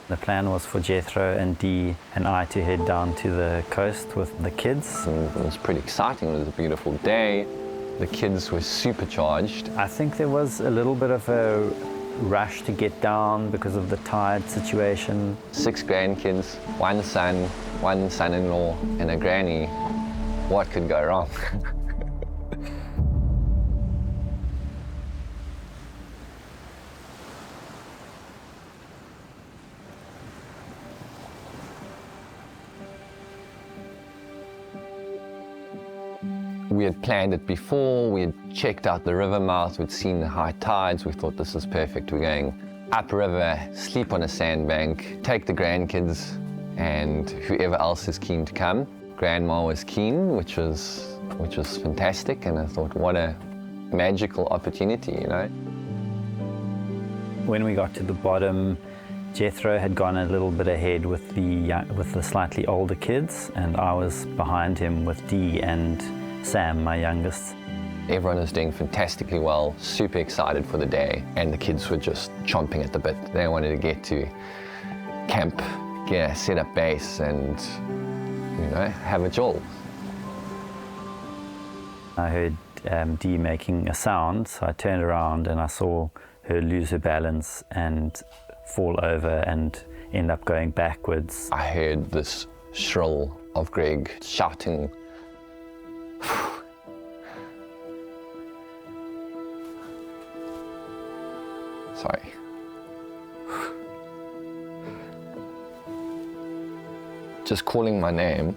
The plan was for Jethro and Dee and I to head down to the coast with the kids. And it was pretty exciting. It was a beautiful day. The kids were supercharged. I think there was a little bit of a rush to get down because of the tide situation. 6 grandkids, one son, one son-in-law, and a granny. What could go wrong? We had planned it before, we had checked out the river mouth, we'd seen the high tides, we thought this is perfect. We're going upriver, sleep on a sandbank, take the grandkids and whoever else is keen to come. Grandma was keen, which was fantastic, and I thought, what a magical opportunity, you know. When we got to the bottom, Jethro had gone a little bit ahead with the slightly older kids, and I was behind him with Dee and Sam, my youngest. Everyone was doing fantastically well, super excited for the day, and the kids were just chomping at the bit. They wanted to get to camp, set up base, and have a jolt. I heard Dee making a sound, so I turned around and I saw her lose her balance and fall over and end up going backwards. I heard this shrill of Greg shouting, sorry. Just calling my name.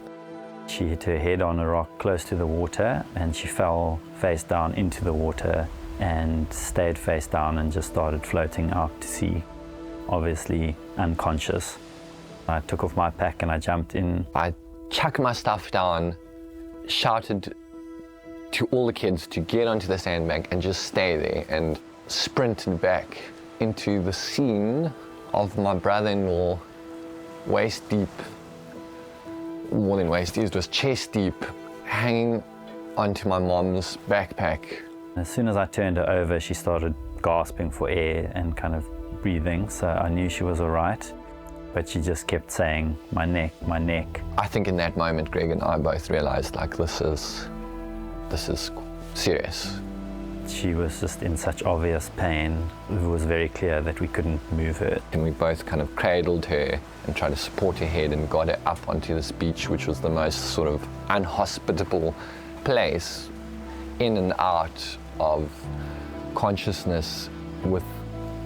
She hit her head on a rock close to the water and she fell face down into the water and stayed face down and just started floating out to sea, obviously unconscious. I took off my pack and I jumped in. I chucked my stuff down, shouted to all the kids to get onto the sandbank and just stay there, and sprinted back into the scene of my brother-in-law, waist deep, more than waist deep, it was chest deep, hanging onto my mom's backpack. As soon as I turned her over, she started gasping for air and kind of breathing, so I knew she was all right, but she just kept saying, "My neck, my neck." I think in that moment, Greg and I both realized, like, this is serious. She was just in such obvious pain. It was very clear that we couldn't move her. And we both kind of cradled her and tried to support her head and got her up onto this beach, which was the most sort of unhospitable place, in and out of consciousness, with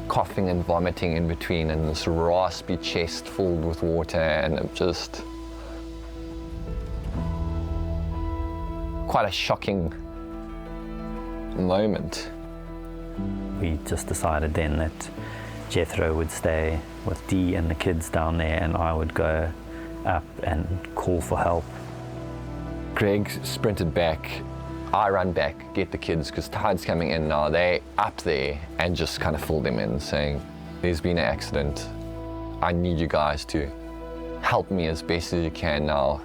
coughing and vomiting in between, and this raspy chest filled with water, and it just quite a shocking moment. We just decided then that Jethro would stay with Dee and the kids down there, and I would go up and call for help. Greg sprinted back, I ran back, get the kids, because tide's coming in now. They're up there, and just kind of filled them in, saying, "There's been an accident. I need you guys to help me as best as you can now.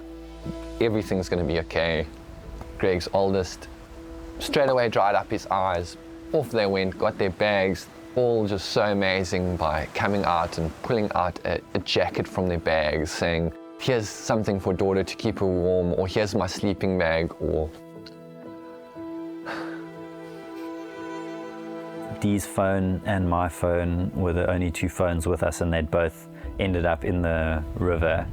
Everything's going to be okay." Greg's oldest straight away dried up his eyes. Off they went, got their bags, all just so amazing, by coming out and pulling out a jacket from their bags, saying, "Here's something for daughter to keep her warm," or "Here's my sleeping bag," or... Dee's phone and my phone were the only two phones with us, and they'd both ended up in the river.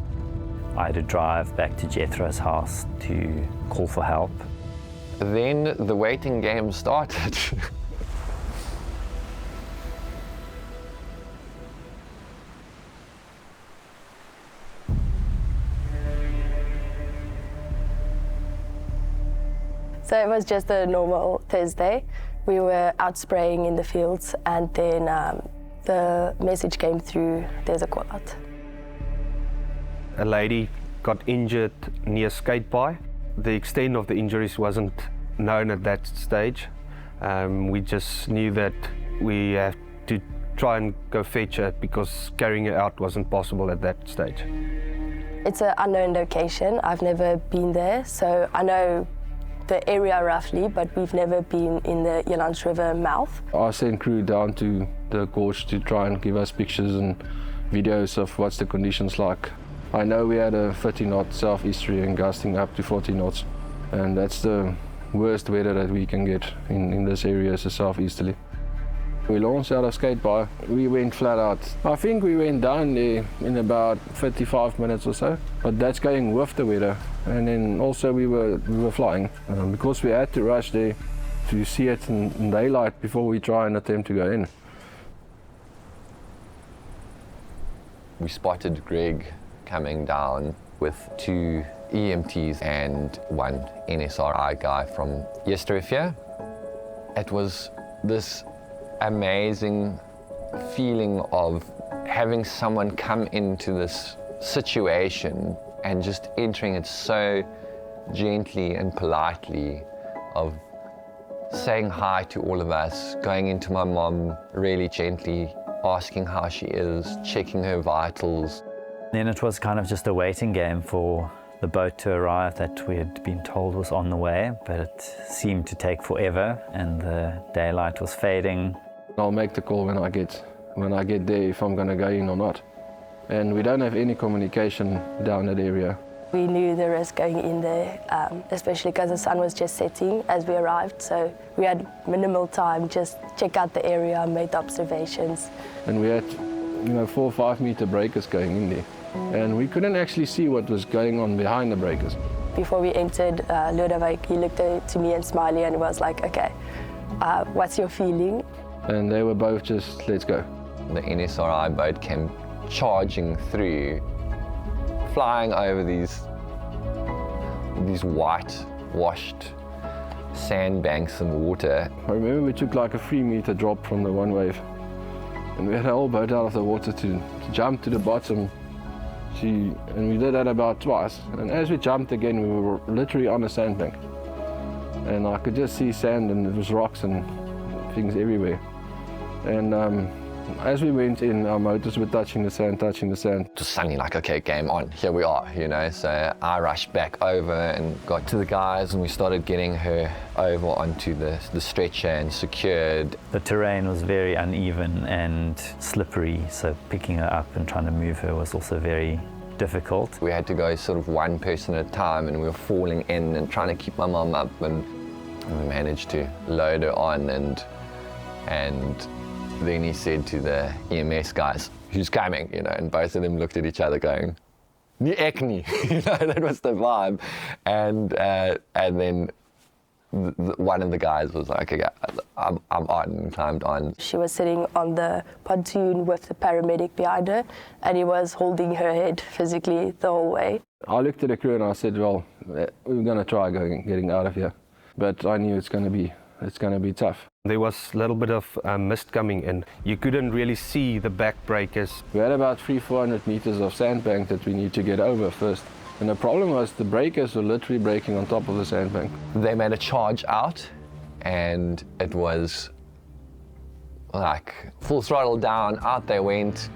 I had to drive back to Jethro's house to call for help. Then the waiting game started. So it was just a normal Thursday. We were out spraying in the fields, and then the message came through, "There's a call out." A lady got injured near Skate By. The extent of the injuries wasn't known at that stage. We just knew that we had to try and go fetch her, because carrying her out wasn't possible at that stage. It's an unknown location. I've never been there, so I know the area roughly, but we've never been in the Elands River Mouth. I sent crew down to the gorge to try and give us pictures and videos of what's the conditions like. I know we had a 30 knot southeasterly and gusting up to 40 knots, and that's the worst weather that we can get in this area, is a southeasterly. We launched out of skate bar, we went flat out. I think we went down there in about 35 minutes or so, but that's going with the weather. And then also we were flying, because we had to rush there to see it in daylight before we try and attempt to go in. We spotted Greg coming down with 2 EMTs and 1 NSRI guy from Oyster Bay. It was this amazing feeling of having someone come into this situation and just entering it so gently and politely, of saying hi to all of us, going into my mom really gently, asking how she is, checking her vitals. Then it was kind of just a waiting game for the boat to arrive that we had been told was on the way, but it seemed to take forever and the daylight was fading. I'll make the call when I get there if I'm going to go in or not. And we don't have any communication down that area. We knew the risk going in there, especially because the sun was just setting as we arrived, so we had minimal time, just check out the area, make observations. And we had 4 or 5 meter breakers going in there, and we couldn't actually see what was going on behind the breakers. Before we entered Ludovic, he looked to me and Smiley and was like, okay, what's your feeling? And they were both just, let's go. The NSRI boat came charging through, flying over these white-washed sandbanks and water. I remember we took like a 3 meter drop from the one wave, and we had a whole boat out of the water to jump to the bottom. And we did that about twice. And as we jumped again, we were literally on a sandbank. And I could just see sand, and it was rocks and things everywhere. And as we went in, our motors were touching the sand. Just suddenly like, okay, game on, here we are, So I rushed back over and got to the guys, and we started getting her over onto the stretcher and secured. The terrain was very uneven and slippery, so picking her up and trying to move her was also very difficult. We had to go sort of one person at a time, and we were falling in and trying to keep my mum up, and we managed to load her on, and then he said to the EMS guys, who's coming, and both of them looked at each other going, "Nie ek nie," that was the vibe. And then one of the guys was like, okay, I'm on, and climbed on. She was sitting on the pontoon with the paramedic behind her, and he was holding her head physically the whole way. I looked at the crew and I said, well, we're going to try getting out of here. But I knew it's going to be tough. There was a little bit of mist coming in. You couldn't really see the back breakers. We had about 300-400 meters of sandbank that we need to get over first. And the problem was the breakers were literally breaking on top of the sandbank. They made a charge out, and it was like full throttle down, out they went,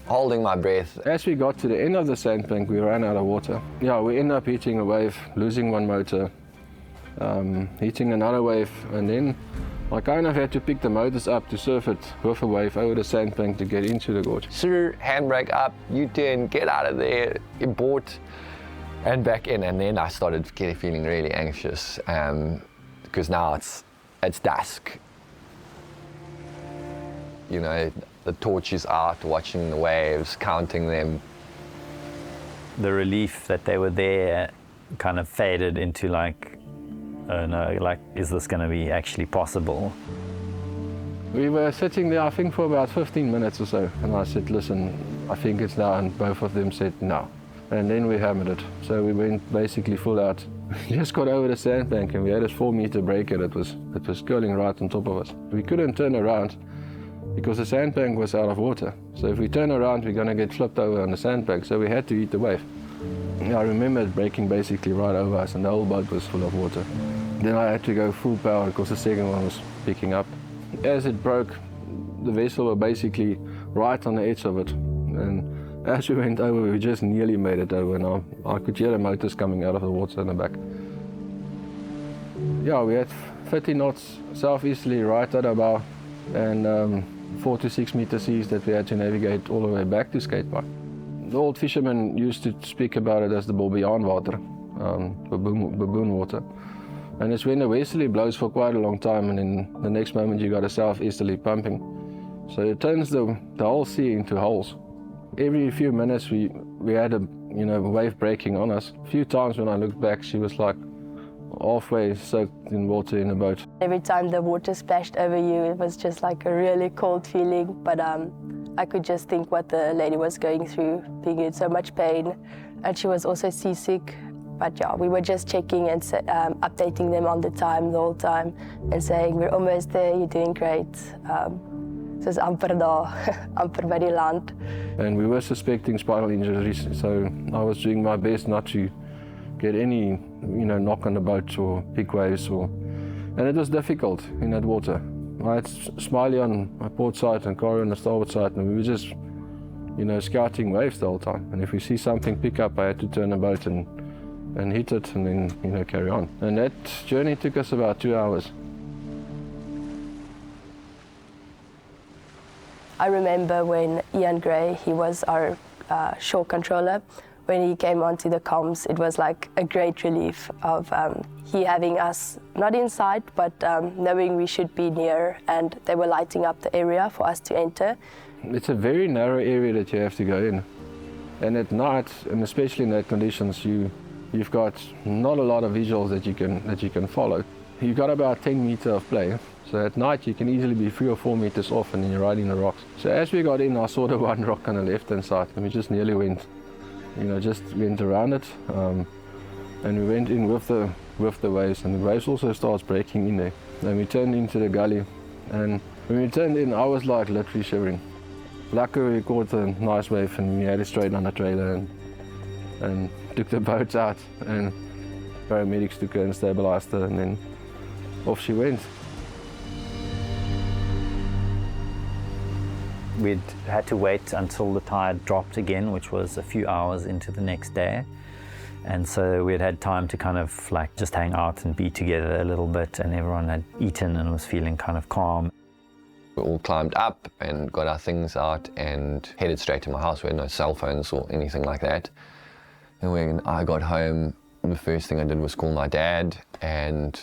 holding my breath. As we got to the end of the sandbank, we ran out of water. Yeah, we ended up hitting a wave, losing one motor, hitting another wave, and then I kind of had to pick the motors up to surf it with a wave over the sandbank to get into the gorge. Sir, handbrake up, U-turn, get out of there, import, and back in. And then I started feeling really anxious, because now it's dusk. The torch is out, watching the waves, counting them. The relief that they were there kind of faded into like, oh no, like, is this going to be actually possible? We were sitting there, I think, for about 15 minutes or so. And I said, listen, I think it's now. And both of them said no. And then we hammered it. So we went basically full out. We just got over the sandbank, and we had this 4-meter breaker that was curling right on top of us. We couldn't turn around because the sandbank was out of water. So if we turn around, we're going to get flipped over on the sandbank. So we had to eat the wave. I remember it breaking basically right over us, and the whole boat was full of water. Then I had to go full power because the second one was picking up. As it broke, the vessel was basically right on the edge of it. And as we went over, we just nearly made it over. And I could hear the motors coming out of the water in the back. Yeah, we had 30 knots southeasterly right at our bow. And 4 to 6 meter seas that we had to navigate all the way back to skate park. The old fishermen used to speak about it as the Bobbejaanwater, baboon water. And it's when the westerly blows for quite a long time, and then the next moment you got a southeasterly pumping. So it turns the whole sea into holes. Every few minutes we had a wave breaking on us. A few times when I looked back, she was like halfway soaked in water in a boat. Every time the water splashed over you, it was just like a really cold feeling, but I could just think what the lady was going through, being in so much pain, and she was also seasick. But yeah, we were just checking and updating them all the whole time, and saying, we're almost there, you're doing great. Soos amper daar, amper by die land. And we were suspecting spinal injuries, so I was doing my best not to get any, knock on the boat or big waves, and it was difficult in that water. I had Smiley on my port side and Corey on the starboard side, and we were just, scouting waves the whole time. And if we see something pick up, I had to turn the boat and hit it and then, carry on. And that journey took us about 2 hours. I remember when Ian Gray, he was our shore controller, when he came onto the comms, it was like a great relief of he having us not inside, but knowing we should be near, and they were lighting up the area for us to enter. It's a very narrow area that you have to go in. And at night, and especially in that conditions, you've got not a lot of visuals that you can follow. You've got about 10 meters of play. So at night you can easily be 3 or 4 meters off and then you're riding the rocks. So as we got in, I saw the one rock on the left-hand side, and we just nearly went, just went around it. And we went in with the waves, and the waves also starts breaking in there. Then we turned into the gully, and when we turned in, I was like literally shivering. Luckily we caught a nice wave and we had it straight on the trailer and took the boat out, and paramedics took her and stabilized her, and then off she went. We'd had to wait until the tide dropped again, which was a few hours into the next day. And so we had time to kind of just hang out and be together a little bit, and everyone had eaten and was feeling kind of calm. We all climbed up and got our things out and headed straight to my house. We had no cell phones or anything like that. And when I got home, the first thing I did was call my dad, and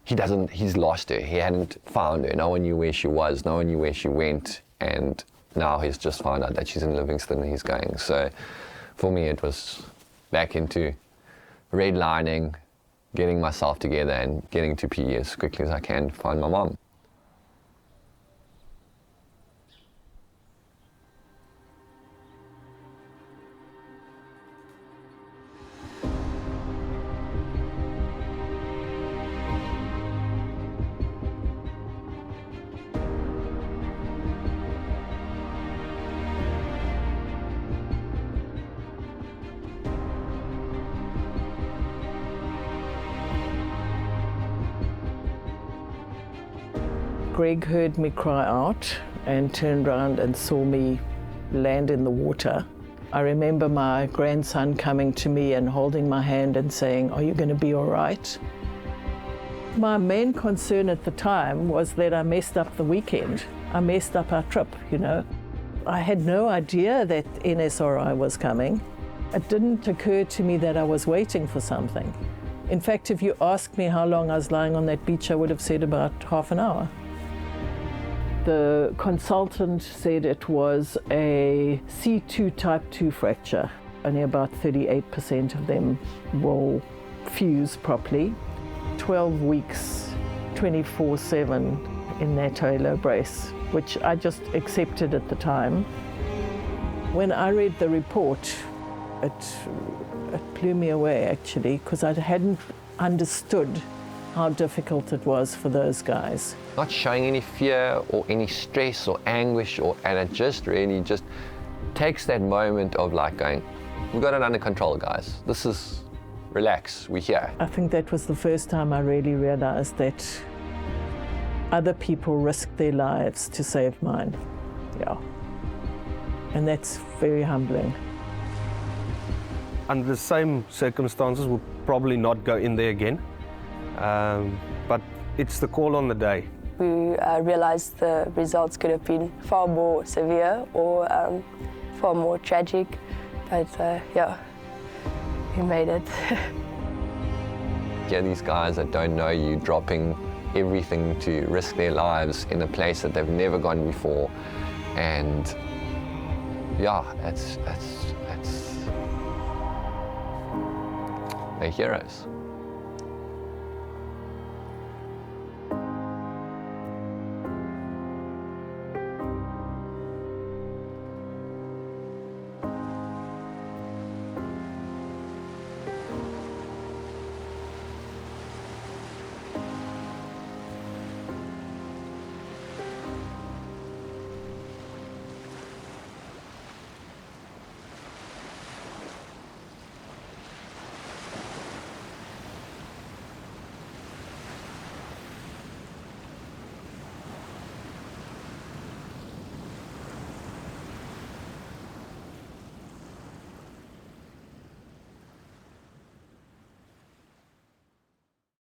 he's lost her. He hadn't found her. No one knew where she was, no one knew where she went, and now he's just found out that she's in Livingston and he's going. So for me it was back into redlining, getting myself together and getting to PE as quickly as I can to find my mom. Greg heard me cry out and turned around and saw me land in the water. I remember my grandson coming to me and holding my hand and saying, "Are you going to be all right?" My main concern at the time was that I messed up the weekend. I messed up our trip, I had no idea that NSRI was coming. It didn't occur to me that I was waiting for something. In fact, if you asked me how long I was lying on that beach, I would have said about half an hour. The consultant said it was a C2 type 2 fracture. Only about 38% of them will fuse properly. 12 weeks, 24/7 in that halo brace, which I just accepted at the time. When I read the report, it blew me away actually, because I hadn't understood how difficult it was for those guys. Not showing any fear or any stress or anguish, and it just really just takes that moment of going, we've got it under control, guys. This is, relax, we're here. I think that was the first time I really realized that other people risk their lives to save mine. Yeah. And that's very humbling. Under the same circumstances, we'll probably not go in there again. But it's the call on the day. we realized the results could have been far more severe or far more tragic. But yeah, we made it. Yeah, these guys that don't know you dropping everything to risk their lives in a place that they've never gone before, and yeah, they're heroes.